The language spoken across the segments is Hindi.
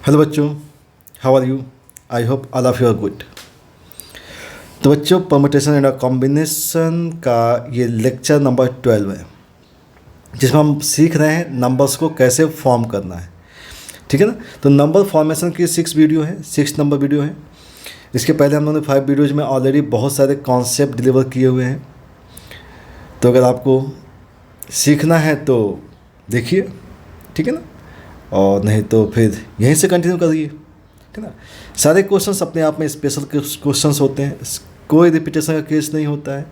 हेलो बच्चों, how are you? I hope all of you are good. तो बच्चों, परमुटेशन एंड कॉम्बिनेशन का ये लेक्चर नंबर 12 है, जिसमें हम सीख रहे हैं नंबर्स को कैसे फॉर्म करना है। ठीक है ना? तो नंबर फॉर्मेशन की 6 वीडियो है, 6 नंबर वीडियो है। इसके पहले हम लोगों ने 5 वीडियोज़ में ऑलरेडी बहुत सारे कॉन्सेप्ट डिलीवर किए हुए हैं। तो अगर आपको सीखना है तो देखिए, ठीक है ना, और नहीं तो फिर यहीं से कंटिन्यू करिए। ठीक है ना? सारे क्वेश्चंस अपने आप में स्पेशल क्वेश्चंस होते हैं, कोई रिपीटेशन का केस नहीं होता है।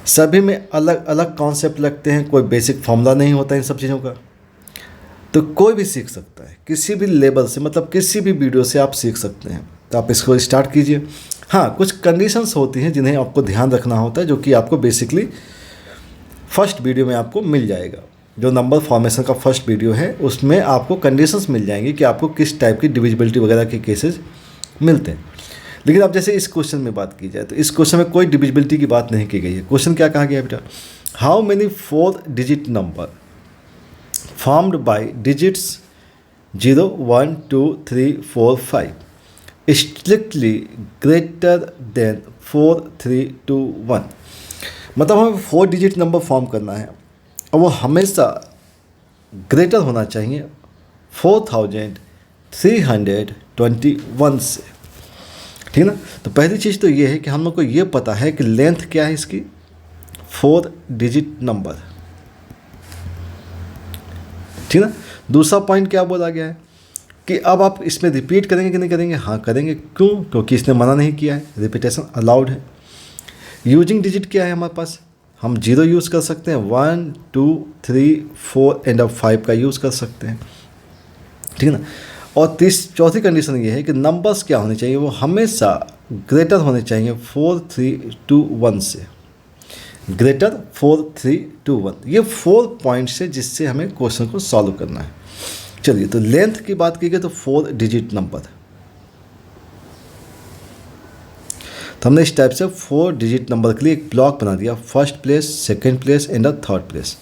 सभी में अलग अलग कॉन्सेप्ट लगते हैं, कोई बेसिक फॉर्मूला नहीं होता इन सब चीज़ों का। तो कोई भी सीख सकता है, किसी भी लेवल से, मतलब किसी भी वीडियो से आप सीख सकते हैं। तो आप इसको स्टार्ट कीजिए। हाँ, कुछ कंडीशंस होती हैं जिन्हें आपको ध्यान रखना होता है, जो कि आपको बेसिकली फर्स्ट वीडियो में आपको मिल जाएगा। जो नंबर फॉर्मेशन का फर्स्ट वीडियो है उसमें आपको कंडीशंस मिल जाएंगी कि आपको किस टाइप की डिविजिबिलिटी वगैरह के केसेस मिलते हैं। लेकिन अब जैसे इस क्वेश्चन में बात की जाए तो इस क्वेश्चन में कोई डिविजिबिलिटी की बात नहीं की गई है। क्वेश्चन क्या कहा गया बेटा? How many 4 digit number formed by digits 0, 1, 2, 3, 4, 5 strictly greater than 4, 3, 2, 1। मतलब हमें 4 डिजिट नंबर फॉर्म करना है और वो हमेशा ग्रेटर होना चाहिए 4321 से। ठीक है ना? तो पहली चीज़ तो ये है कि हम लोग को ये पता है कि लेंथ क्या है इसकी, 4 डिजिट नंबर। ठीक है ना? दूसरा पॉइंट क्या बोला गया है कि अब आप इसमें रिपीट करेंगे कि नहीं करेंगे? हाँ करेंगे। क्यों? क्योंकि इसने मना नहीं किया है, रिपीटेशन अलाउड है। यूजिंग डिजिट क्या है हमारे पास? हम 0 यूज़ कर सकते हैं, 1, 2, 3, 4 एंड 5 का यूज़ कर सकते हैं। ठीक है ना? और चौथी कंडीशन ये है कि नंबर्स क्या होने चाहिए, वो हमेशा ग्रेटर होने चाहिए 4321 से। ग्रेटर 4321, ये 4 पॉइंट्स है जिससे हमें क्वेश्चन को सॉल्व करना है। चलिए, तो लेंथ की बात की गई तो 4 डिजिट नंबर, तो हमने इस टाइप से 4 डिजिट नंबर के लिए एक ब्लॉक बना दिया, first place, second place and third place.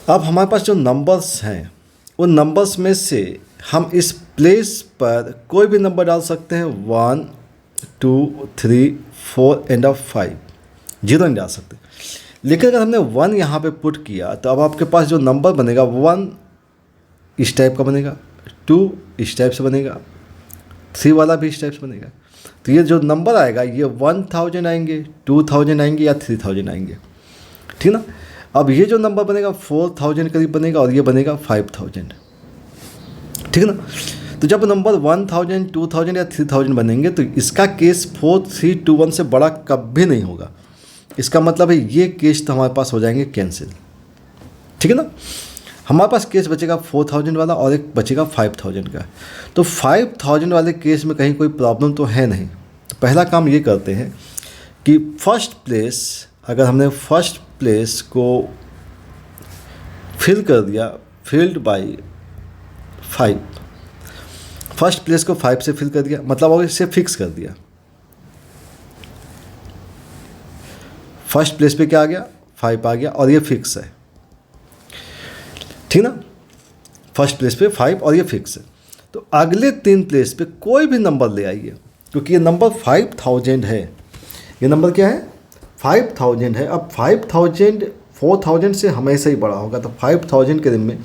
अब हमारे पास जो नंबर्स हैं उन नंबर्स में से हम इस प्लेस पर कोई भी नंबर डाल सकते हैं, 1, 2, 3, 4 एंड 5, 0 नहीं डाल सकते। लेकिन अगर हमने 1 यहाँ पे पुट किया तो अब आपके पास जो नंबर बनेगा 1 इस टाइप का बनेगा, 2 इस टाइप से बनेगा, 3 वाला भी इस टाइप से बनेगा। तो ये जो नंबर आएगा ये 1000 आएंगे, 2000 आएंगे या 3000 आएंगे। ठीक ना? अब ये जो नंबर बनेगा 4000 करीब बनेगा और ये बनेगा 5000। ठीक है ना? तो जब नंबर 1000, 2000 या 3000 बनेंगे तो इसका केस 4321 से बड़ा कभी नहीं होगा। इसका मतलब है ये केस तो हमारे पास हो जाएंगे कैंसिल। ठीक है ना? हमारे पास केस बचेगा 4000 वाला और एक बचेगा 5000 का। तो 5000 वाले केस में कहीं कोई प्रॉब्लम तो है नहीं। तो पहला काम ये करते हैं कि फर्स्ट प्लेस, अगर हमने फर्स्ट प्लेस को फिल कर दिया, फिल्ड बाय 5, फर्स्ट प्लेस को 5 से फिल कर दिया, मतलब और इसे फिक्स कर दिया। फर्स्ट प्लेस पे क्या आ गया? 5 आ गया और ये फिक्स है। ठीक ना? फर्स्ट प्लेस पे 5 और ये फिक्स है। तो अगले 3 प्लेस पे कोई भी नंबर ले आइए, क्योंकि ये नंबर 5000 है। ये नंबर क्या है? 5000 है। अब 5000 4000 से हमेशा ही बड़ा होगा, तो 5000 के दिन में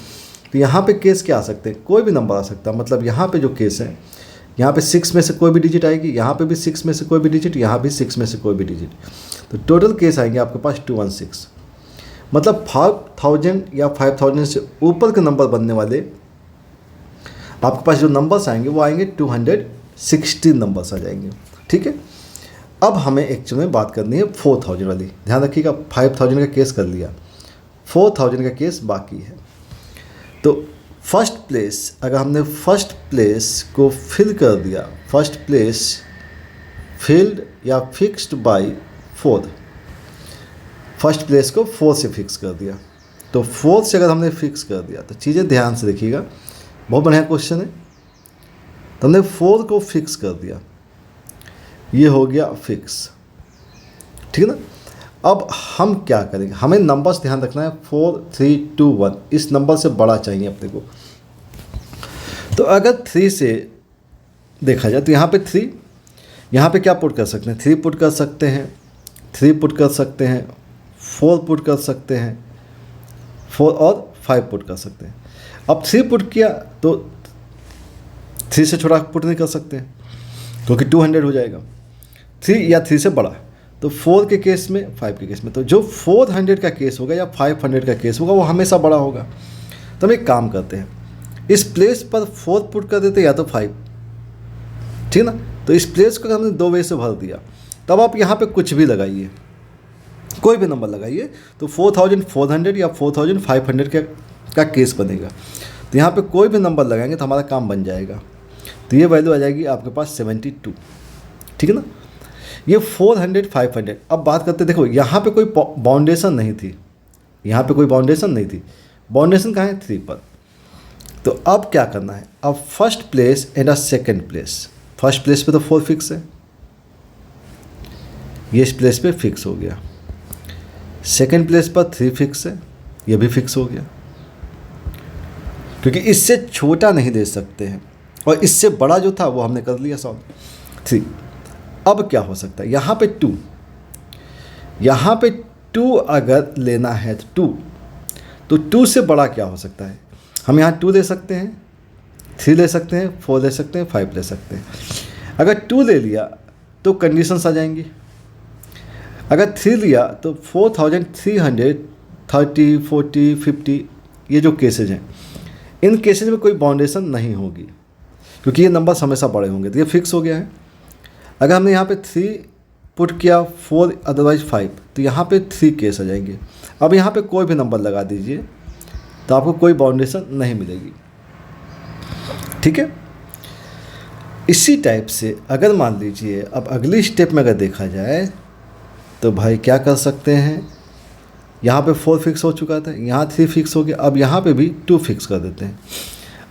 तो यहाँ पे केस क्या आ सकते हैं? कोई भी नंबर आ सकता है। मतलब यहाँ पे जो केस है, यहाँ पे 6 में से कोई भी डिजिट आएगी, यहाँ पे भी 6 में से कोई भी डिजिट, यहाँ भी 6 में से कोई भी डिजिट। तो टोटल केस आएंगे आपके पास 216। मतलब 5000 या 5000 से ऊपर के नंबर बनने वाले आपके पास जो नंबर्स आएंगे वो आएंगे 216 नंबर्स आ जाएंगे। ठीक है? अब हमें एक्चुअल में बात करनी है 4000 वाली। ध्यान रखिएगा, 5000 का केस कर लिया, 4000 का केस बाकी है। तो फर्स्ट प्लेस, अगर हमने फर्स्ट प्लेस को फिल कर दिया, फर्स्ट प्लेस फिल्ड या फिक्स्ड बाय 4, फर्स्ट प्लेस को 4 से फिक्स कर दिया। तो 4 से अगर हमने फिक्स कर दिया तो चीज़ें ध्यान से देखिएगा, बहुत बढ़िया क्वेश्चन है। तो हमने 4 को फिक्स कर दिया, ये हो गया फिक्स। ठीक है ना? अब हम क्या करेंगे? हमें नंबर्स ध्यान रखना है, 4321 इस नंबर से बड़ा चाहिए अपने को। तो अगर 3 से देखा जाए तो यहाँ पे 3, यहाँ पे क्या पुट कर सकते हैं, 3 पुट कर सकते हैं, 3 पुट कर सकते हैं, 4 पुट कर सकते हैं, 4 और 5 पुट कर सकते हैं। अब 3 पुट किया तो 3 से छोटा पुट नहीं कर सकते हैं क्योंकि 200 हो जाएगा, 3 या 3 से बड़ा। तो 4 के केस में, 5 के केस में, तो जो 400 का केस होगा या 500 का केस होगा वो हमेशा बड़ा होगा। तो हम एक काम करते हैं, इस प्लेस पर 4 पुट कर देते या तो 5, ठीक ना। तो इस प्लेस को हमने 2 वे से भर दिया। तब आप यहाँ पे कुछ भी लगाइए, कोई भी नंबर लगाइए, तो 4400 या 4500 का केस बनेगा। तो यहाँ पे कोई भी नंबर लगाएंगे तो हमारा काम बन जाएगा। तो ये वैल्यू आ जाएगी आपके पास 72, ठीक है ना। ये 400 500। अब बात करते, देखो यहाँ पे कोई बाउंडेशन नहीं थी, यहाँ पे कोई बाउंडेशन नहीं थी, बाउंडेशन कहाँ है, 3 पर। तो अब क्या करना है, अब first place and second place. First place पे तो 4 फिक्स है, ये इस प्लेस पे फिक्स हो गया। सेकंड प्लेस पर 3 फिक्स है, ये भी फिक्स हो गया, क्योंकि इससे छोटा नहीं दे सकते हैं और इससे बड़ा जो था वो हमने कर लिया सॉल्व, 3। अब क्या हो सकता है, यहाँ पे 2, यहाँ पे 2 अगर लेना है तो 2, तो 2 से बड़ा क्या हो सकता है, हम यहाँ 2 ले सकते हैं, 3 ले सकते हैं, 4 ले सकते हैं, 5 ले सकते हैं। अगर 2 ले लिया तो कंडीशंस आ जाएंगी। अगर 3 लिया तो 4300, 30, 40, 50, ये जो केसेज हैं, इन केसेज में कोई बाउंडेशन नहीं होगी क्योंकि ये नंबर हमेशा बड़े होंगे। तो ये फिक्स हो गया है। अगर हमने यहाँ पे 3 पुट किया, 4 अदरवाइज 5, तो यहाँ पे 3 केस आ जाएंगे। अब यहाँ पे कोई भी नंबर लगा दीजिए तो आपको कोई बाउंडेशन नहीं मिलेगी, ठीक है। इसी टाइप से अगर मान लीजिए अब अगली स्टेप में अगर देखा जाए तो भाई क्या कर सकते हैं, यहाँ पे 4 फिक्स हो चुका था, यहाँ 3 फिक्स हो गया, अब यहाँ पे भी 2 फिक्स कर देते हैं।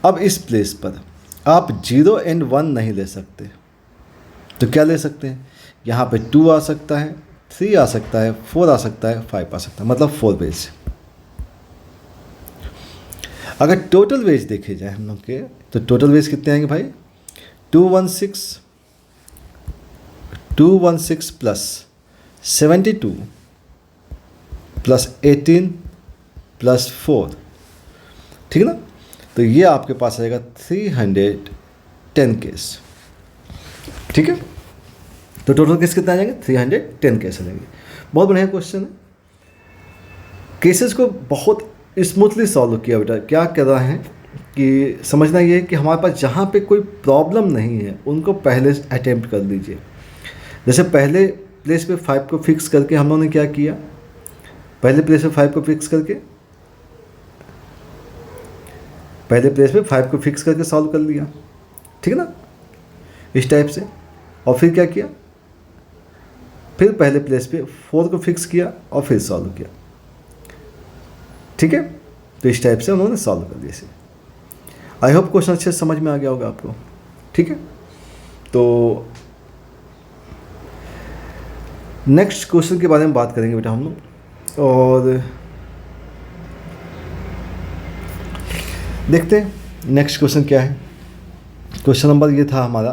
अब इस प्लेस पर आप 0 एंड 1 नहीं ले सकते, तो क्या ले सकते हैं, यहाँ पे 2 आ सकता है, 3 आ सकता है, 4 आ सकता है, 5 आ सकता है, मतलब 4 वेज। अगर टोटल वेज देखे जाए हम लोग के, तो टोटल वेज कितने आएंगे भाई, 216 प्लस 72 प्लस 18 प्लस 4, ठीक है ना। तो ये आपके पास आएगा 310 केस, ठीक है। तो टोटल केस कितना आ जाएंगे, 310 केस आ जाएंगे। बहुत बढ़िया क्वेश्चन है। केसेस को बहुत स्मूथली सॉल्व किया बेटा। क्या कह रहा है कि समझना ये है कि हमारे पास जहाँ पे कोई प्रॉब्लम नहीं है उनको पहले अटेम्प्ट कर लीजिए। जैसे पहले प्लेस पे 5 को फिक्स करके हम लोगों ने क्या किया, पहले प्लेस पे 5 को फिक्स करके, पहले प्लेस पे 5 को फिक्स करके सॉल्व कर लिया, ठीक है ना, इस टाइप से। और फिर क्या किया, फिर पहले प्लेस पे 4 को फिक्स किया और फिर सॉल्व किया, ठीक है। तो इस टाइप से उन्होंने सॉल्व कर दिया इसे। आई होप क्वेश्चन अच्छे से समझ में आ गया होगा आपको, ठीक है। तो नेक्स्ट क्वेश्चन के बारे में बात करेंगे बेटा हम लोग। और देखते हैं नेक्स्ट क्वेश्चन क्या है। क्वेश्चन नंबर ये था हमारा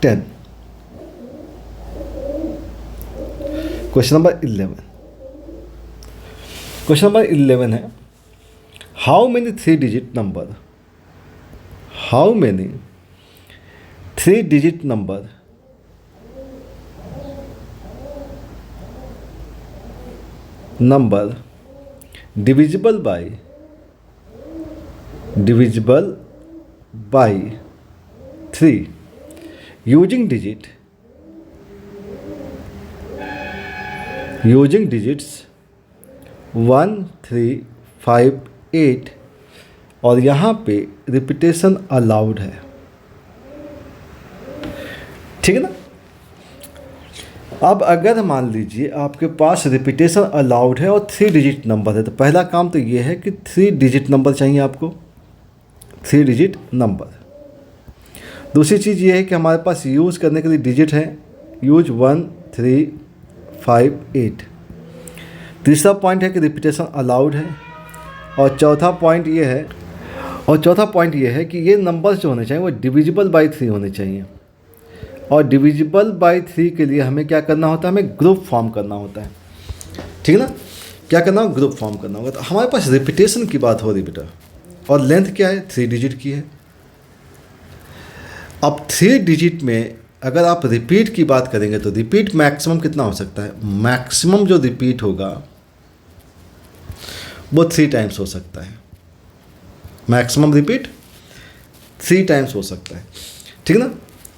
10। Question number 11। क्वेश्चन नंबर 11 है, how many 3 digit number, how many 3 digit number divisible by 3 using digits 1 3 5 8 और यहाँ पे रिपीटेशन अलाउड है, ठीक है ना। अब अगर मान लीजिए आपके पास रिपीटेशन अलाउड है और 3 डिजिट नंबर है, तो पहला काम तो ये है कि 3 डिजिट नंबर चाहिए आपको, 3 डिजिट नंबर। दूसरी चीज़ ये है कि हमारे पास यूज़ करने के लिए डिजिट है, यूज 1 3 5 8। तीसरा पॉइंट है कि रिपीटेशन अलाउड है। और चौथा पॉइंट ये है और चौथा पॉइंट ये है कि ये नंबर्स जो होने चाहिए वो डिविजिबल बाई 3 होने चाहिए। और डिविजिबल बाई 3 के लिए हमें क्या करना होता है, हमें ग्रुप फॉर्म करना होता है, ठीक है ना। क्या करना होगा, ग्रुप फॉर्म करना होगा। तो हमारे पास रिपीटेशन की बात हो रही बेटा, और लेंथ क्या है, 3 डिजिट की है। अब 3 डिजिट में अगर आप रिपीट की बात करेंगे तो रिपीट मैक्सिमम कितना हो सकता है, मैक्सिमम जो रिपीट होगा वो 3 टाइम्स हो सकता है। मैक्सिमम रिपीट 3 टाइम्स हो सकता है, ठीक है ना।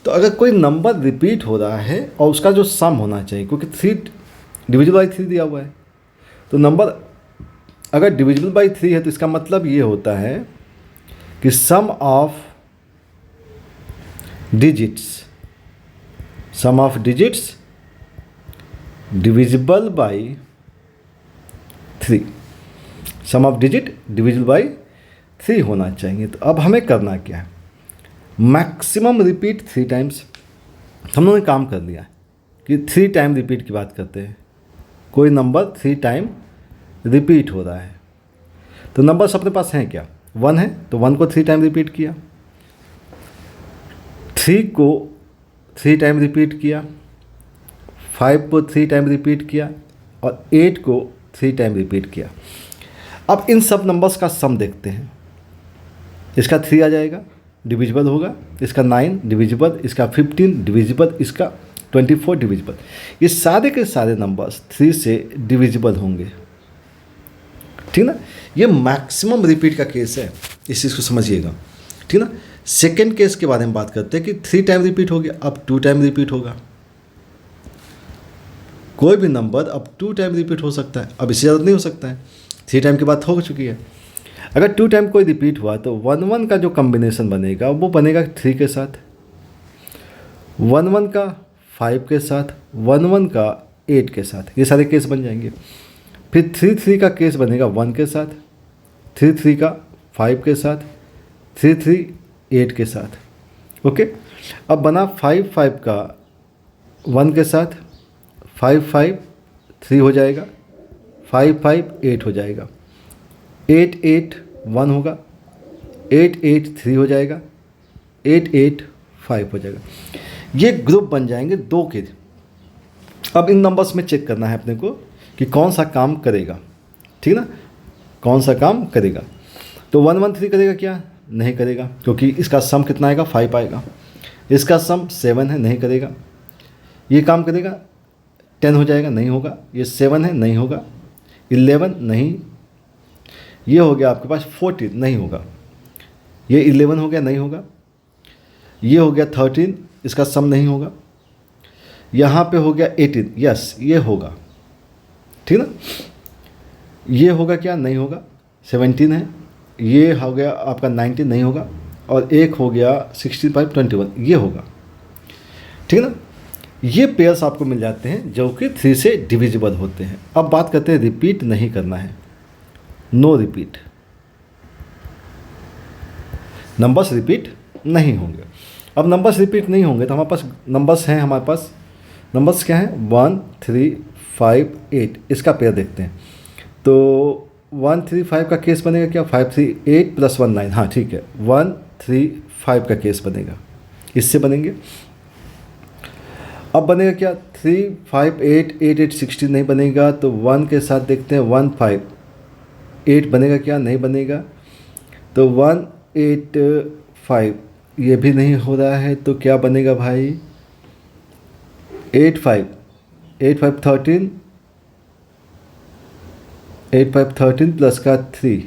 तो अगर कोई नंबर रिपीट हो रहा है और उसका जो सम होना चाहिए, क्योंकि 3 डिविजिबल बाई 3 दिया हुआ है, तो नंबर अगर डिविजिबल बाई 3 है तो इसका मतलब ये होता है कि sum of digits divisible by 3, sum of digit divisible by 3 होना चाहिए। तो अब हमें करना क्या है, मैक्सिमम रिपीट 3 टाइम्स। हम लोगों ने काम कर लिया कि 3 टाइम रिपीट की बात करते हैं। कोई नंबर 3 टाइम रिपीट हो रहा है, तो नंबर्स अपने पास हैं क्या, 1 है तो 1 को 3 टाइम रिपीट किया, 3 को 3 टाइम रिपीट किया, 5 को 3 टाइम रिपीट किया और 8 को 3 टाइम रिपीट किया। अब इन सब नंबर्स का सम देखते हैं। इसका 3 आ जाएगा, डिविजिबल होगा, इसका 9 डिविजिबल, इसका 15 डिविजिबल, इसका 24 डिविजिबल। ये सारे के सारे नंबर्स 3 से डिविजिबल होंगे, ठीक ना। ये मैक्सिमम रिपीट का केस है, इस चीज़ को समझिएगा, ठीक ना। सेकेंड केस के बारे में बात करते हैं कि 3 टाइम रिपीट हो गया, अब 2 टाइम रिपीट होगा। कोई भी नंबर अब 2 टाइम रिपीट हो सकता है, अब इससे ज़्यादा नहीं हो सकता है, 3 टाइम की बात हो चुकी है। अगर 2 टाइम कोई रिपीट हुआ तो 1 का जो कॉम्बिनेशन बनेगा वो बनेगा 3 के साथ, 1 का 5 के साथ, 1 का 8 के साथ, ये सारे केस बन जाएंगे। फिर 3 का केस बनेगा 1 के साथ, 3 का 5 के साथ, 3 8 के साथ। ओके, अब बना 5 का 1 के साथ, 5 3 हो जाएगा, 5 8 हो जाएगा, 8 1 होगा, 8 3 हो जाएगा, 8 5 हो जाएगा। ये ग्रुप बन जाएंगे 2 के। अब इन नंबर्स में चेक करना है अपने को कि कौन सा काम करेगा, ठीक ना, कौन सा काम करेगा। तो 1 1 3 करेगा क्या, नहीं करेगा, क्योंकि इसका सम कितना आएगा, 5 आएगा। इसका सम 7 है, नहीं करेगा। ये काम करेगा, 10 हो जाएगा, नहीं होगा। ये 7 है, नहीं होगा। 11 नहीं। ये हो गया आपके पास 14, नहीं होगा। ये 11 हो गया, नहीं होगा। ये हो गया 13, इसका सम नहीं होगा। यहाँ पे हो गया 18, यस ये होगा, ठीक ना। ये होगा क्या, नहीं होगा। 17 है, ये हो गया आपका 19, नहीं होगा। और एक हो गया 65 21, ये होगा, ठीक है ना। ये पेयर्स आपको मिल जाते हैं जो कि 3 से डिविजिबल होते हैं। अब बात करते हैं रिपीट नहीं करना है, नो रिपीट, नंबर्स रिपीट नहीं होंगे। अब नंबर्स रिपीट नहीं होंगे तो हमारे पास नंबर्स हैं, हमारे पास नंबर्स क्या हैं, 1 3 5 8। इसका पेयर देखते हैं। तो 1 3 5 का केस बनेगा क्या, 5 3 8 + 1 9, हाँ ठीक है, 1 3 5 का केस बनेगा, इससे बनेंगे। अब बनेगा क्या, 3 5 8 8 8 16 नहीं बनेगा। तो 1 के साथ देखते हैं, 1 5 8 बनेगा क्या, नहीं बनेगा। तो 1 8 5 ये भी नहीं हो रहा है, तो क्या बनेगा भाई, 8 5 13 8 5 13 प्लस का 3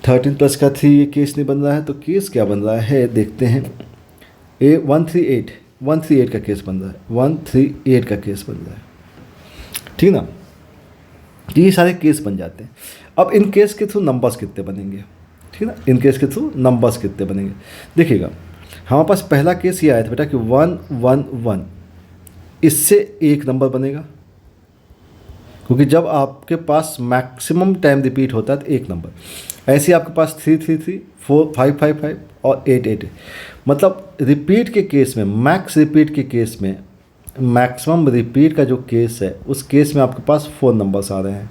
13 प्लस का 3, ये केस नहीं बन रहा है। तो केस क्या बन रहा है देखते हैं, 138 का केस बन रहा है, 138 का केस बन रहा है, ठीक ना। ये सारे केस बन जाते हैं। अब इन केस के थ्रू नंबर्स कितने बनेंगे, ठीक ना, इन केस के थ्रू नंबर्स कितने बनेंगे देखिएगा। हमारे पास पहला केस ये आया था बेटा कि 1 1 1, इससे एक नंबर बनेगा, क्योंकि जब आपके पास मैक्सिमम टाइम रिपीट होता है तो एक नंबर। ऐसे ही आपके पास 3 3 3 4 5 5 5 और 8 8। मतलब रिपीट के केस में, मैक्स रिपीट के केस में, मैक्सिमम रिपीट का जो केस है उस केस में आपके पास 4 नंबर्स आ रहे हैं,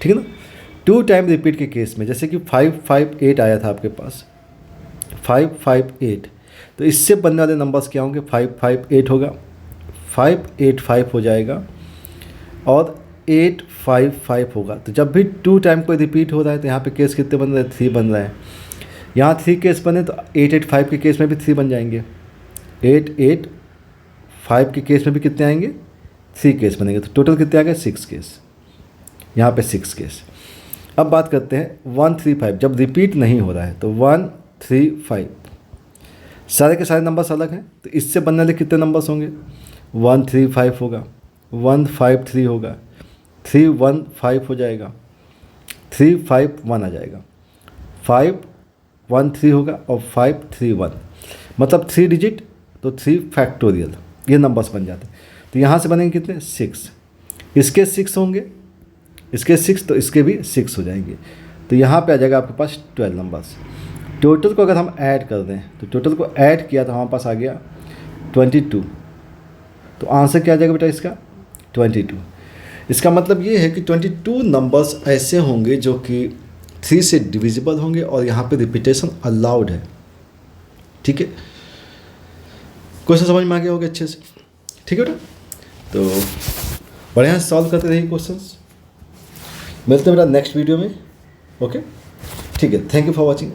ठीक है ना। 2 टाइम रिपीट के केस में, जैसे कि 558 आया था आपके पास, 558, तो इससे बनने वाले नंबर्स क्या होंगे, 558 होगा, 585 हो जाएगा और 855 होगा। तो जब भी 2 टाइम कोई रिपीट हो रहा है तो यहाँ पे केस कितने बन रहे हैं, 3 बन रहा है। यहाँ 3 केस बने तो 885 के केस में भी 3 बन जाएंगे, 885 के केस में भी कितने आएंगे, 3 केस बनेंगे। तो टोटल कितने आ गए, 6 केस, यहाँ पे 6 केस। अब बात करते हैं 135, जब रिपीट नहीं हो रहा है तो 135, सारे के सारे नंबर्स अलग हैं, तो इससे बनने वाले कितने नंबर्स होंगे, 135 होगा, 153 होगा, 315 हो जाएगा, 351 आ जाएगा, 513 होगा और 531, मतलब 3 डिजिट तो 3 फैक्टोरियल, ये नंबर्स बन जाते हैं। तो यहाँ से बनेंगे कितने, 6, इसके 6 होंगे, इसके 6, तो इसके भी 6 हो जाएंगे। तो यहाँ पे आ जाएगा आपके पास 12 नंबर्स। टोटल को अगर हम ऐड कर दें तो टोटल को ऐड किया तो हमारे पास आ गया 22। तो आंसर क्या आ जाएगा बेटा इसका, 22। इसका मतलब ये है कि 22 नंबर्स ऐसे होंगे जो कि 3 से डिविजिबल होंगे और यहाँ पे रिपीटेशन अलाउड है। ठीक है, क्वेश्चन समझ में आ गया होगा अच्छे से, ठीक है बेटा। तो बढ़िया से सॉल्व करते रहिए क्वेश्चंस। मिलते हैं बेटा नेक्स्ट वीडियो में। ओके, ठीक है, थैंक यू फॉर वॉचिंग।